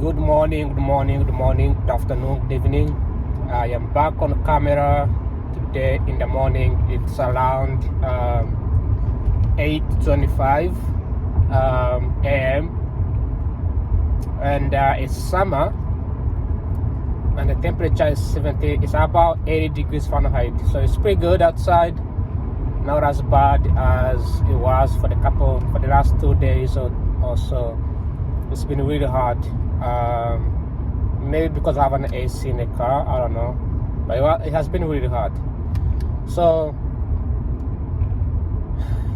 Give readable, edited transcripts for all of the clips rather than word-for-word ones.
Good morning, good afternoon, good evening. I am back on camera today in the morning. It's around 8:25 a.m. and it's summer and the temperature is 70. It's about 80 degrees Fahrenheit, so it's pretty good outside. Not as bad as it was for the last 2 days or so. It's been really hot. Maybe because I have an AC in the car, I don't know, but it has been really hot. So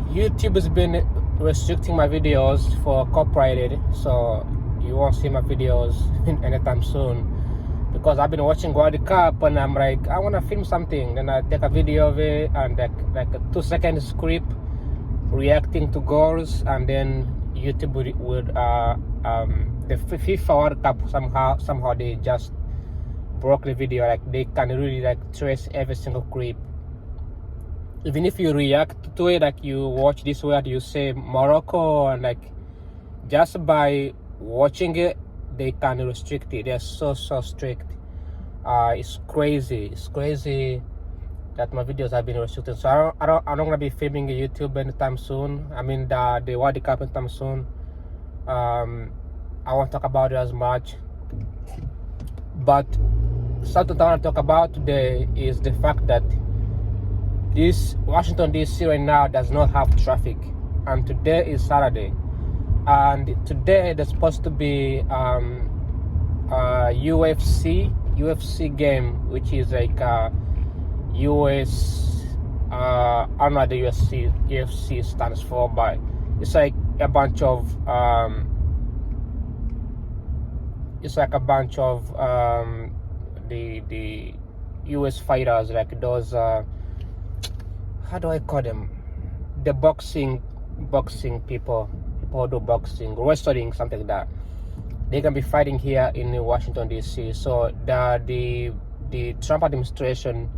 YouTube has been restricting my videos for copyrighted, so you won't see my videos anytime soon, because I've been watching World Cup and I'm like, I want to film something, then I take a video of it and like a 2-second script reacting to goals, and then YouTube would the FIFA World Cup somehow they just broke the video. Like they can really like trace every single clip. Even if you react to it, like you watch this word, you say Morocco, and like just by watching it, they can restrict it. They're so strict. It's crazy that my videos have been restricted. So I'm not gonna be filming YouTube anytime soon. I mean the World Cup anytime soon. I won't talk about it as much, but something I want to talk about today is the fact that this Washington DC right now does not have traffic, and today is Saturday, and today there's supposed to be UFC game, which is like US I don't know what the UFC stands for, but it's like a bunch of the US fighters, like those how do I call them, the boxing people who do boxing, wrestling, something like that. They can be fighting here in Washington DC. So the Trump administration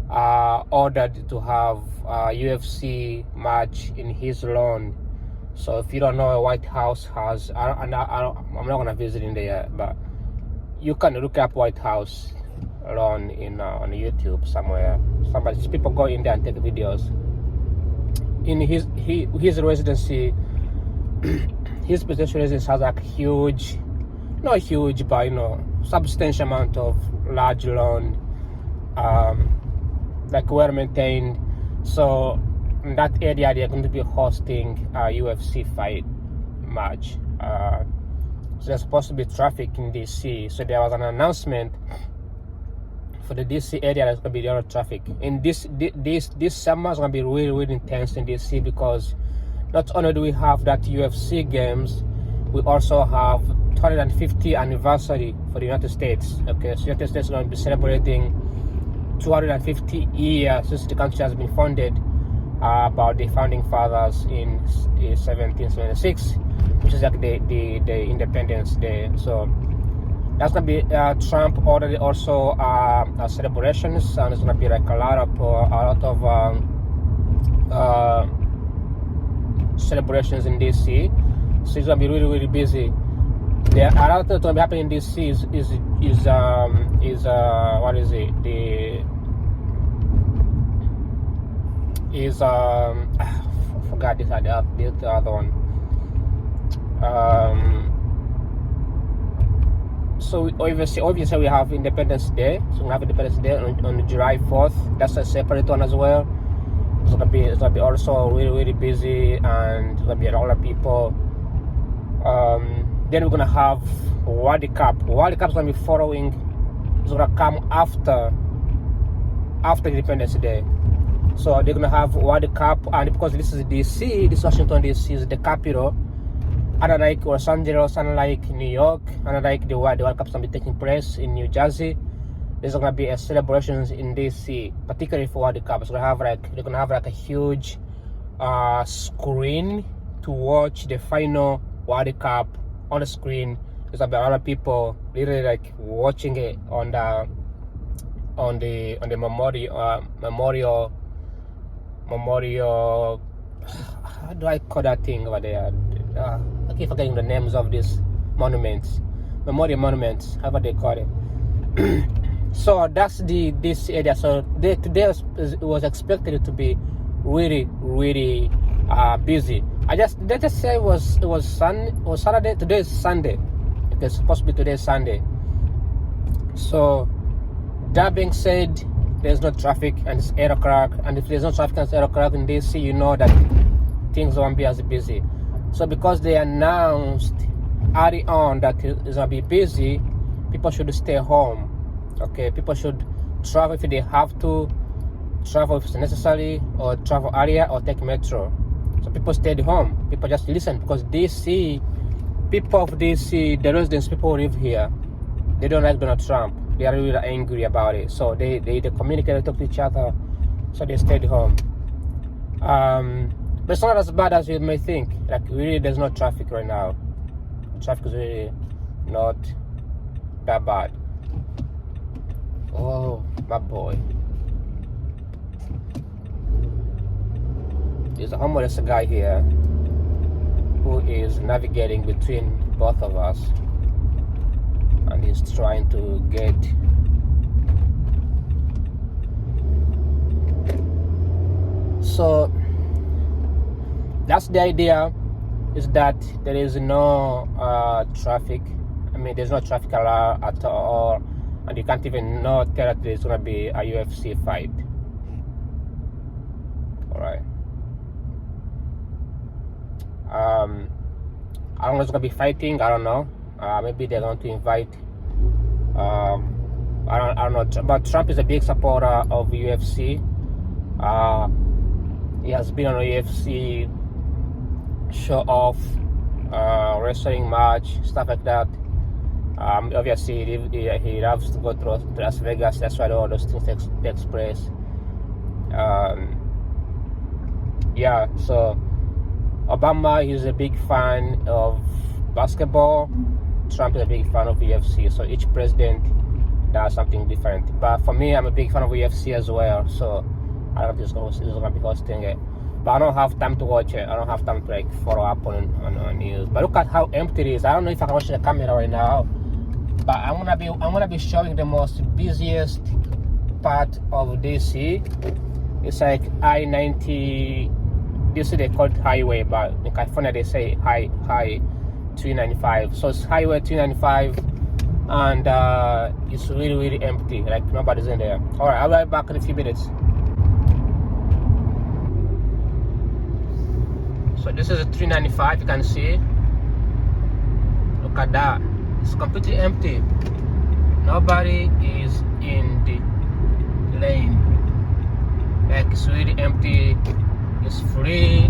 ordered to have a UFC match in his lawn. So if you don't know, White House has, I'm not gonna visit in there, but you can look up White House lawn on YouTube somewhere. People go in there and take videos. In his residency, his presidential residence has like huge, not huge, but substantial amount of large lawn, like well maintained. So in that area, they're going to be hosting a UFC fight match. So there's supposed to be traffic in DC. So there was an announcement for the DC area there's going to be a lot of traffic. In this summer is going to be really intense in DC, because not only do we have that UFC games, we also have 250th anniversary for the United States. Okay, so the United States is going to be celebrating 250 years since the country has been founded, about the founding fathers in 1776, which is like the Independence Day. So that's gonna be Trump ordered also celebrations, and it's gonna be like a lot of celebrations in DC. So it's gonna be really busy. The other thing that's gonna be happening in DC is what is it? I forgot the other one. So obviously we have Independence Day. So we have Independence Day on July 4th. That's a separate one as well. It's gonna be also really busy, and it's gonna be a lot of people. Then we're gonna have World Cup. World Cup is gonna be following. It's gonna come after Independence Day. So they're gonna have World Cup, and because this is DC, this Washington DC is the capital. Unlike Los Angeles, unlike New York, unlike the World Cup is gonna be taking place in New Jersey, there's gonna be a celebrations in DC, particularly for World Cup. So they're gonna have like a huge screen to watch the final World Cup on the screen. There's gonna be a lot of people literally like watching it on the memorial. How do I call that thing over there? I keep forgetting the names of these monuments. memorial monuments, however they call it. So that's this area. So today was expected to be really busy. Let's just say it was Saturday. Today is Sunday. It's supposed to be today Sunday. So that being said, there's no traffic and it's 8 o'clock. And if there's no traffic and it's 8 o'clock in DC, you know that things won't be as busy. So because they announced early on that it's gonna be busy, people should stay home. Okay, people should travel if they have to, travel if it's necessary, or travel earlier or take metro. So people stayed home. People just listen, because DC, people of DC, the residents, people who live here, they don't like Donald Trump. They are really angry about it. So they communicate, talk to each other, so they stayed home. But it's not as bad as you may think. Like, really, there's no traffic right now. Traffic is really not that bad. Oh, my boy. There's a homeless guy here who is navigating between both of us, and he's trying to get so that's the idea, is that there is no traffic. I mean, there's no traffic at all, and you can't even tell that there's gonna be a UFC fight. All right. I don't know who's gonna be fighting. I don't know. Maybe they're going to invite. I don't know. But Trump is a big supporter of UFC. He has been on a UFC show off, wrestling match, stuff like that. Obviously, he loves to go to Las Vegas. That's why all those things takes place. Yeah. So Obama is a big fan of basketball. Trump is a big fan of UFC. So each president does something different. But for me, I'm a big fan of UFC as well. So I don't think he's gonna be hosting it. But I don't have time to watch it. I don't have time to follow up on news. But look at how empty it is. I don't know if I can watch the camera right now. But I'm gonna be showing the most busiest part of DC. It's like I-90. DC they call it highway, but in California they say high 395. So it's highway 395, and it's really empty. Like, nobody's in there. All right, I'll be back in a few minutes. So this is a 395. You can see. Look at that. It's completely empty. Nobody is in the lane. Like, it's really empty. It's free.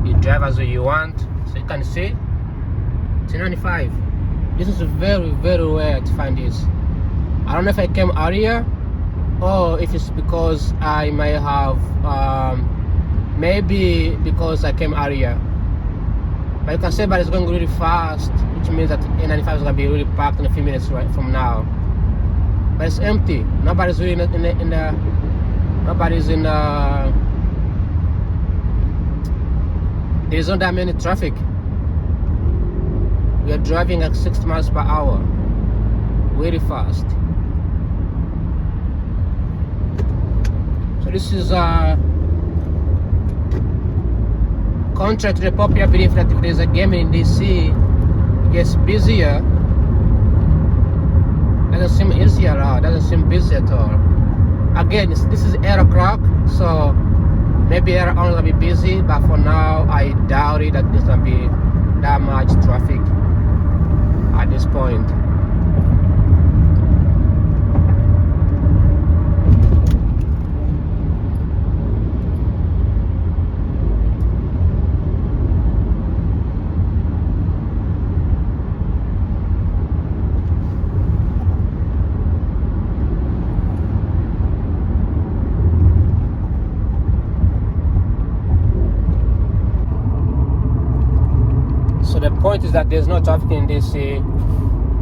You drive as you want. So you can see 395. This is very rare to find this. I don't know if I came earlier, or if it's because I might have maybe because I came earlier. But you can see, but it's going really fast, which means that A95 is going to be really packed in a few minutes right from now. But it's empty. Nobody's really there's not that many traffic. We are driving at 60 miles per hour. Very fast. So this is contrary to the popular belief that if there's a game in DC, it gets busier. Doesn't seem easier at all. Doesn't seem busy at all. Again, this is 8 o'clock, so maybe they're only gonna be busy, but for now, I doubt it that there's gonna be that much traffic at this point. So the point is that there's no traffic in DC,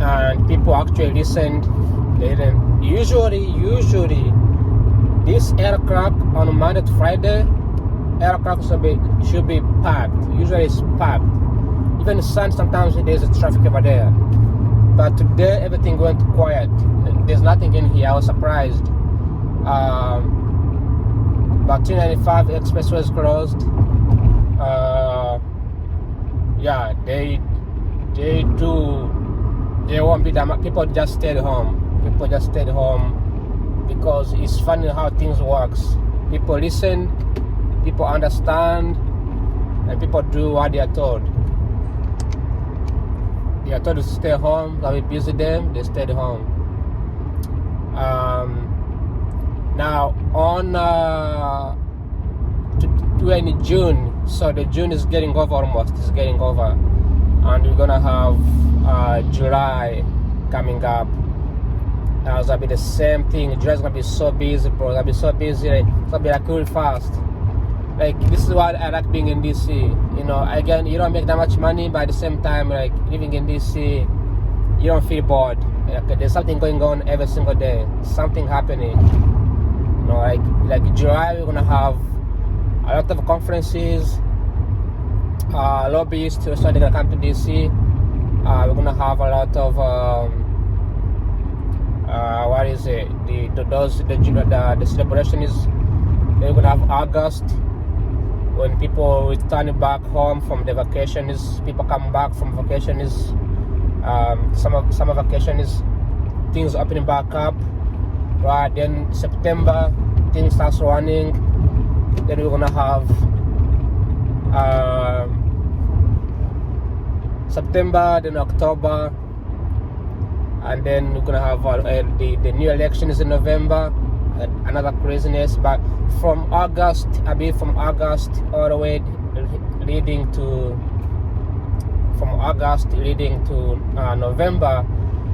and people actually listened. They didn't. Usually, this 8 o'clock on Monday to Friday, 8 o'clock should be packed. Usually it's packed. Even Sunday, sometimes there's a traffic over there. But today everything went quiet. There's nothing in here. I was surprised. About 295 expressway is closed. Yeah, they won't be that much. People just stayed home. People just stayed home because it's funny how things works. People listen, people understand, and people do what they are told. They are told to stay home. So we busy them. They stayed home. Now on in June, so the June is getting over almost. It's getting over, and we're gonna have July coming up. It's gonna be the same thing. July's gonna be so busy, bro. It's gonna be so busy. It's gonna be like really fast. Like this is why I like being in DC. You know, again, you don't make that much money, but at the same time, like living in DC, you don't feel bored. Like, there's something going on every single day. Something happening. You know, like July, we're gonna have a lot of conferences. Lobbyists are starting to come to DC. We're gonna have a lot of what is it? The celebration is. Then we're gonna have August when people return back home from the vacations. People come back from vacations. Summer vacations. Things opening back up. Right then September things starts running. Then we're gonna have September, then October, and then we're gonna have the new elections in November. Another craziness. But from August all the way leading to November,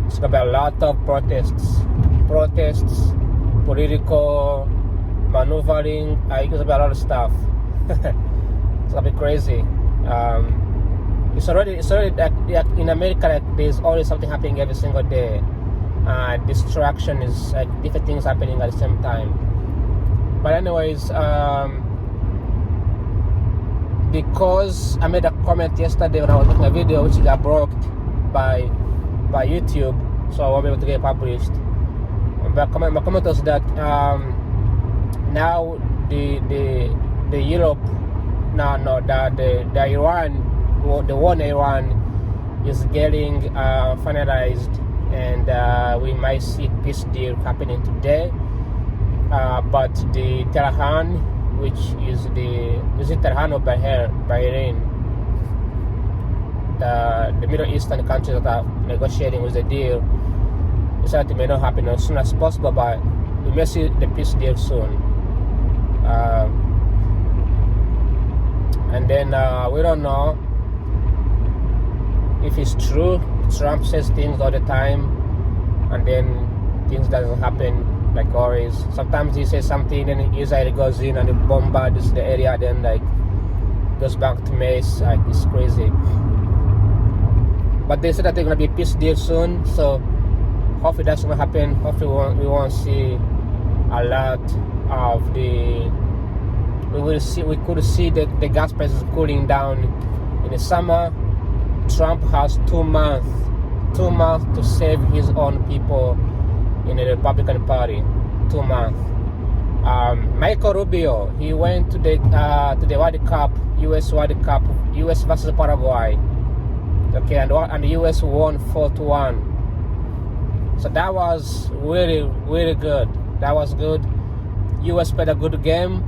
it's gonna be a lot of protests, political maneuvering. It's gonna be a lot of stuff. It's gonna be crazy. It's already like in America, like there's always something happening every single day. Distraction is like different things happening at the same time. But anyways, because I made a comment yesterday when I was making a video which got blocked by YouTube, so I won't be able to get published. My comment was that now the Europe, the Iran, the war in Iran is getting finalized, and we might see peace deal happening today. But the Tehran, which is Tehran or Bahrain, the Middle Eastern countries that are negotiating with the deal, it said it may not happen as soon as possible, but we may see the peace deal soon. And then we don't know if it's true. Trump says things all the time, and then things doesn't happen like always. Sometimes he says something, and Israel goes in and it bombards the area, then like goes back to mess. Like it's crazy. But they said that they're gonna be a peace deal soon, so hopefully that's gonna happen. Hopefully we won't see a lot of the. We could see the gas prices cooling down in the summer. Trump has 2 months to save his own people in the Republican Party. 2 months. Michael Rubio, he went to the World Cup, US World Cup, US versus Paraguay. Okay, and the US won 4-1. So that was really, really good. That was good. US played a good game,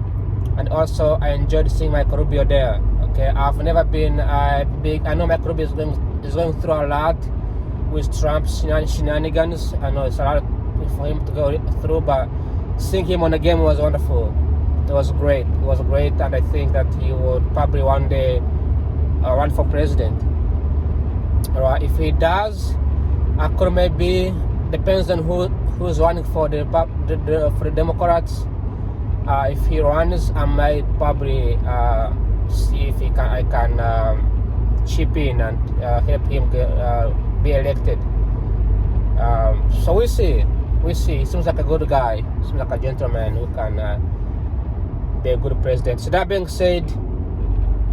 and also I enjoyed seeing Michael Rubio there. Okay, I've never been big. I know Michael Rubio is going through a lot with Trump's shenanigans. I know it's a lot for him to go through, but seeing him on the game was wonderful. It was great. It was great, and I think that he would probably one day run for president. Alright, if he does, I could maybe, depends on who's running for the Democrats. If he runs, I might probably see if I can chip in and help him be elected. So we see. He seems like a good guy. Seems like a gentleman who can be a good president. So that being said,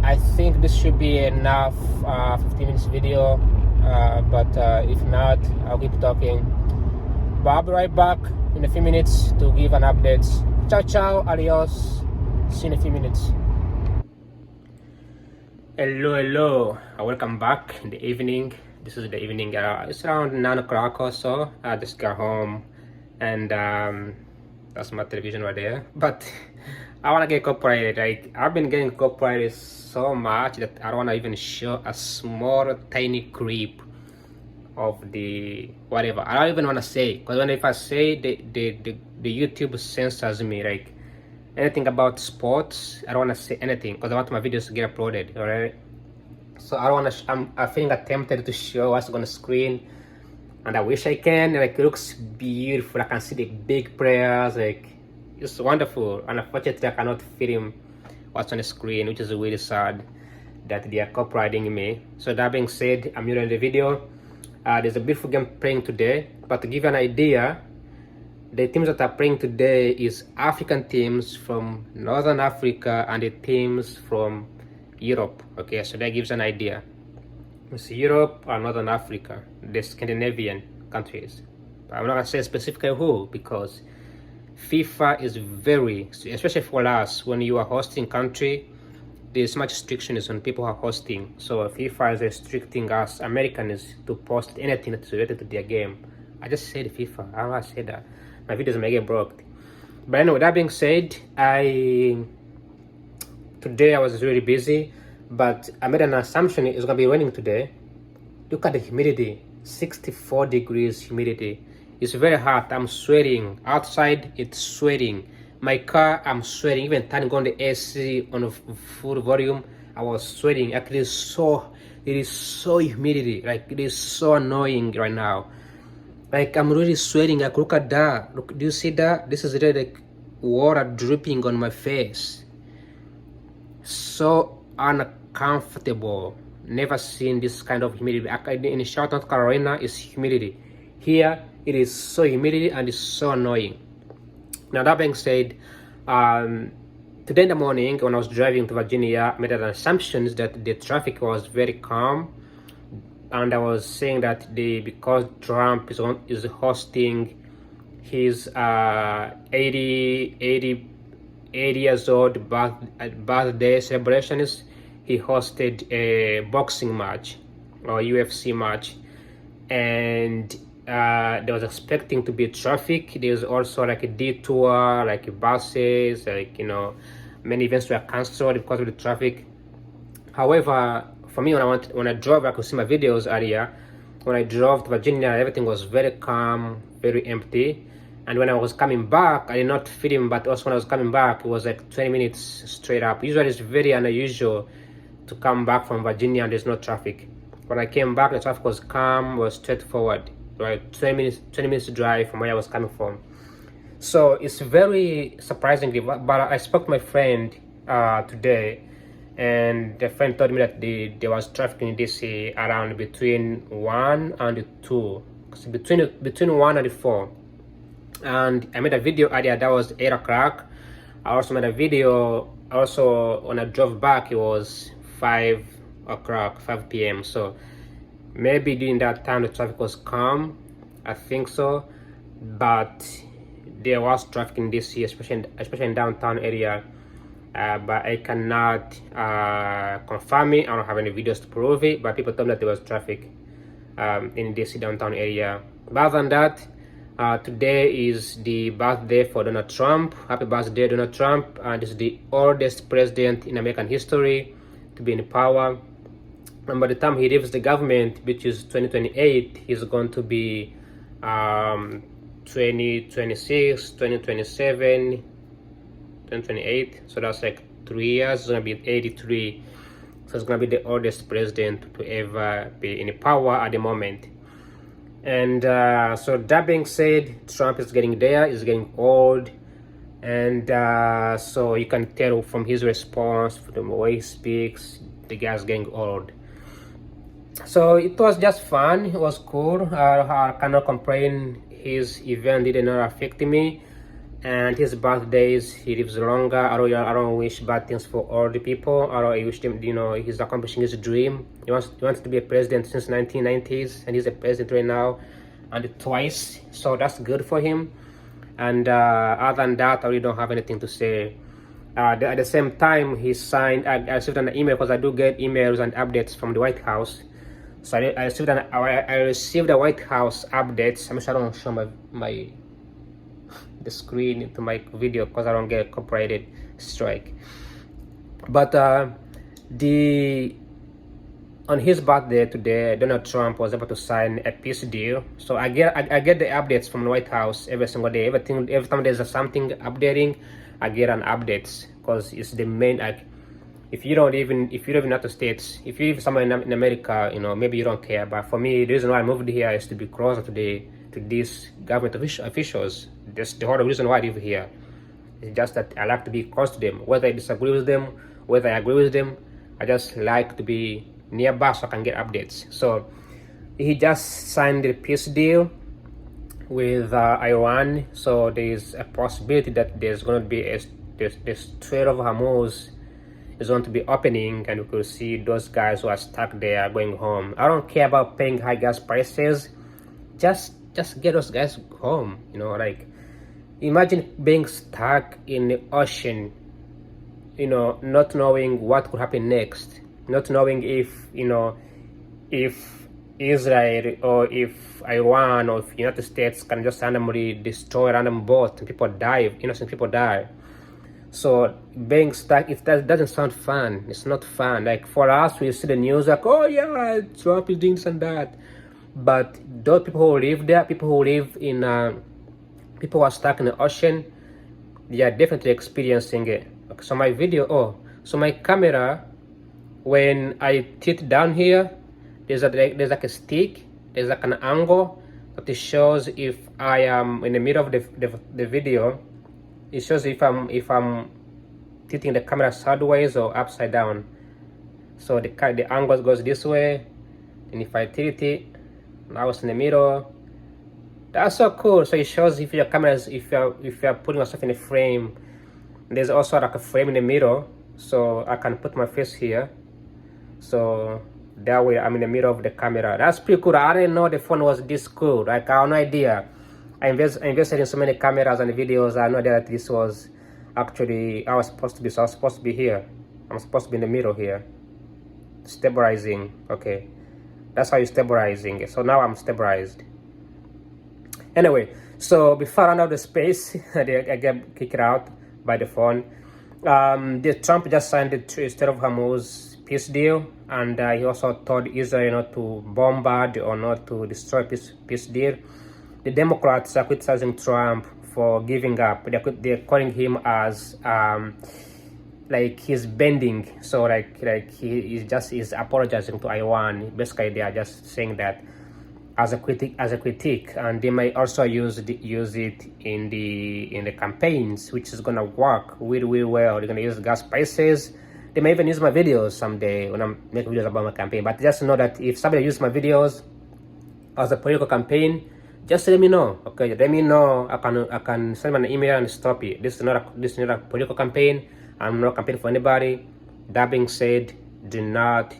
I think this should be enough 15 minutes video. but if not, I'll keep talking. But I'll be right back in a few minutes to give an update. Ciao, ciao, adios. See you in a few minutes. Hello, welcome back in the evening. This is the evening. It's around 9 o'clock or so. I just got home, and that's my television right there. But I want to get copyrighted. Like, I've been getting copyrighted so much that I don't want to even show a small tiny clip of the whatever. I don't even want to say, because if I say, the YouTube censors me. Like, anything about sports, I don't want to say anything because I want my videos to get uploaded. All right, so I don't want to. I'm feeling tempted to show what's on the screen, and I wish I can. Like, it looks beautiful. I can see the big players. Like, it's wonderful. And unfortunately, I cannot film what's on the screen, which is really sad that they are copyrighting me. So that being said, I'm new in the video. There's a beautiful game playing today, but to give you an idea, the teams that are playing today is African teams from Northern Africa and the teams from Europe. Okay, so that gives an idea. It's Europe and Northern Africa, the Scandinavian countries. But I'm not gonna say specifically who, because FIFA is very, especially for us, when you are hosting country, there's much restrictions on people who are hosting. So FIFA is restricting us Americans to post anything that's related to their game. I just said FIFA. I don't know how to say that. My videos may get blocked. But anyway, that being said, today I was really busy, but I made an assumption it's gonna be raining today. Look at the humidity, 64 degrees humidity. It's very hot. I'm sweating. Outside, it's sweating. My car, I'm sweating. Even turning on the AC on a full volume, I was sweating. Actually, it is so humidity. Like, it is so annoying right now. Like, I'm really sweating. Like, look at that. Look, do you see that? This is really like water dripping on my face. So uncomfortable. Never seen this kind of humidity. In Charlotte, North Carolina, it's humidity. Here, it is so humidity and it's so annoying. Now, that being said, today in the morning when I was driving to Virginia, I made an assumption that the traffic was very calm, and I was saying that because Trump is hosting his 80 years old birthday celebrations, he hosted a boxing match or UFC match, and there was expecting to be traffic. There's also like a detour, like buses, like, many events were cancelled because of the traffic. However, for me, when I drove, I could see my videos earlier. When I drove to Virginia, everything was very calm, very empty. And when I was coming back, I did not film, but also when I was coming back, it was like 20 minutes straight up. Usually it's very unusual to come back from Virginia and there's no traffic. When I came back, the traffic was calm, was straightforward. Right, 20 minutes to drive from where I was coming from. So it's very surprisingly, but I spoke to my friend today, and the friend told me that there was traffic in DC around between 1 and 2, between 1 and 4. And I made a video earlier that was 8 o'clock. I also made a video when I drove back, it was 5 o'clock, 5 p.m. So maybe during that time the traffic was calm, I think so, but there was traffic in DC, especially in downtown area. But I cannot confirm it. I don't have any videos to prove it, but people told me that there was traffic in DC downtown area. But other than that, today is the birthday for Donald Trump. Happy birthday, Donald Trump. This is the oldest president in American history to be in power. And by the time he leaves the government, which is 2028, he's going to be 2026, 2027, 2028. So that's like 3 years. It's going to be 83. So it's going to be the oldest president to ever be in power at the moment. And so that being said, Trump is getting there. He's getting old. And so you can tell from his response, from the way he speaks, the guy's getting old. So it was just fun. It was cool. I cannot complain. His event did not affect me, and his birthdays, he lives longer. I don't wish bad things for all the people. I don't wish him, he's accomplishing his dream. He wants to be a president since 1990s, and he's a president right now, and twice. So that's good for him. And other than that, I really don't have anything to say. At the same time, he signed. I received an email, because I do get emails and updates from the White House. So I received the White House updates. I'm sure I don't show the screen into my video because I don't get a copyrighted strike. But on his birthday today, Donald Trump was able to sign a peace deal. So I get the updates from the White House every single day. Every time there's something updating, I get an updates, because it's the main, like, if you don't live in United States, if you live somewhere in America, maybe you don't care. But for me, the reason why I moved here is to be closer to these government officials. That's the whole reason why I live here. It's just that I like to be close to them, whether I disagree with them, whether I agree with them. I just like to be nearby so I can get updates. So he just signed the peace deal with Iran. So there's a possibility that there's going to be the Strait of Hormuz is going to be opening, and we could see those guys who are stuck there going home. I don't care about paying high gas prices. Just get those guys home. Like, imagine being stuck in the ocean, not knowing what could happen next, not knowing if Israel or if Iran or if United States can just randomly destroy a random boat and people die, innocent people die. So being stuck, if that doesn't sound fun, it's not fun. Like, for us, we see the news like, oh yeah, Trump is doing this and that. But those people who live there, people who live in, people who are stuck in the ocean, they are definitely experiencing it. Okay, so my camera, when I tilt down here, there's like a stick, there's like an angle that it shows if I am in the middle of the video. It shows if I'm tilting the camera sideways or upside down. So the angle goes this way, and if I tilt it, now it's in the middle. That's so cool. So it shows if your camera is, if you're putting yourself in a frame. There's also like a frame in the middle, so I can put my face here. So that way I'm in the middle of the camera. That's pretty cool. I didn't know the phone was this cool. Like, I had no idea. I invested in so many cameras and videos. I had no idea that this was actually I was supposed to be. So I was supposed to be here. I'm supposed to be in the middle here. Stabilizing. Okay, that's how you're stabilizing. So now I'm stabilized. Anyway, so before I run out of space, I get kicked out by the phone. The Trump just signed the Strait of Hormuz peace deal, and he also told Israel not to bombard or not to destroy peace deal. The Democrats are criticizing Trump for giving up. They're calling him as like he's bending. So like he is apologizing to Iran. Basically, they are just saying that as a critique, and they may also use it in the campaigns, which is gonna work really well. They're gonna use gas prices. They may even use my videos someday when I'm making videos about my campaign. But just know that if somebody uses my videos as a political campaign, just let me know. Okay, let me know. I can send an email and stop it. This is not a political campaign. I'm not campaigning for anybody. That being said, do not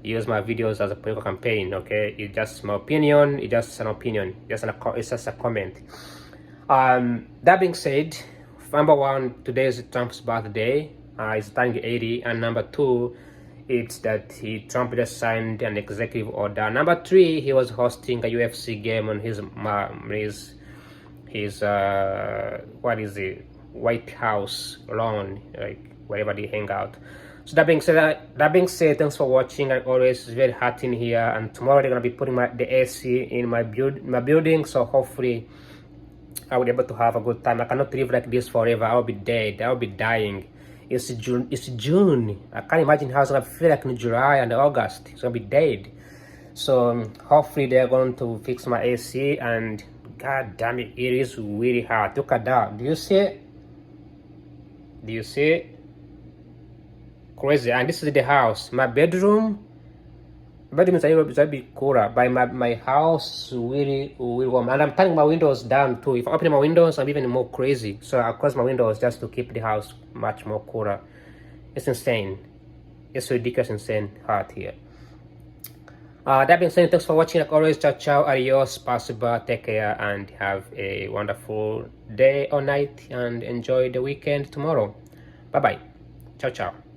use my videos as a political campaign. Okay, it's just my opinion. It's just an opinion. It's just a comment. That being said, number one, today is Trump's birthday. He's turning 80, and number two, it's that Trump just signed an executive order. Number three, he was hosting a UFC game on his what is it, White House lawn, like wherever they hang out. So that being said, thanks for watching. Like always, it's very hot in here, and tomorrow they're gonna be putting the AC in my building. So hopefully, I will be able to have a good time. I cannot live like this forever. I'll be dead. I'll be dying. It's June. I can't imagine how it's gonna feel like in July and August. It's gonna be dead. So hopefully they're going to fix my AC. And god damn it, it is really hot. Look at that. Do you see it? Do you see it? Crazy. And this is the house. My bedroom Vitamins are a bit cooler. By my house really warm, and I'm turning my windows down too. If I open my windows, I'm even more crazy. So I close my windows just to keep the house much more cooler. It's insane. It's ridiculous, insane hot here. That being said, thanks for watching. Like always, ciao ciao, adios, pasiba, take care, and have a wonderful day or night, and enjoy the weekend tomorrow. Bye bye. Ciao ciao.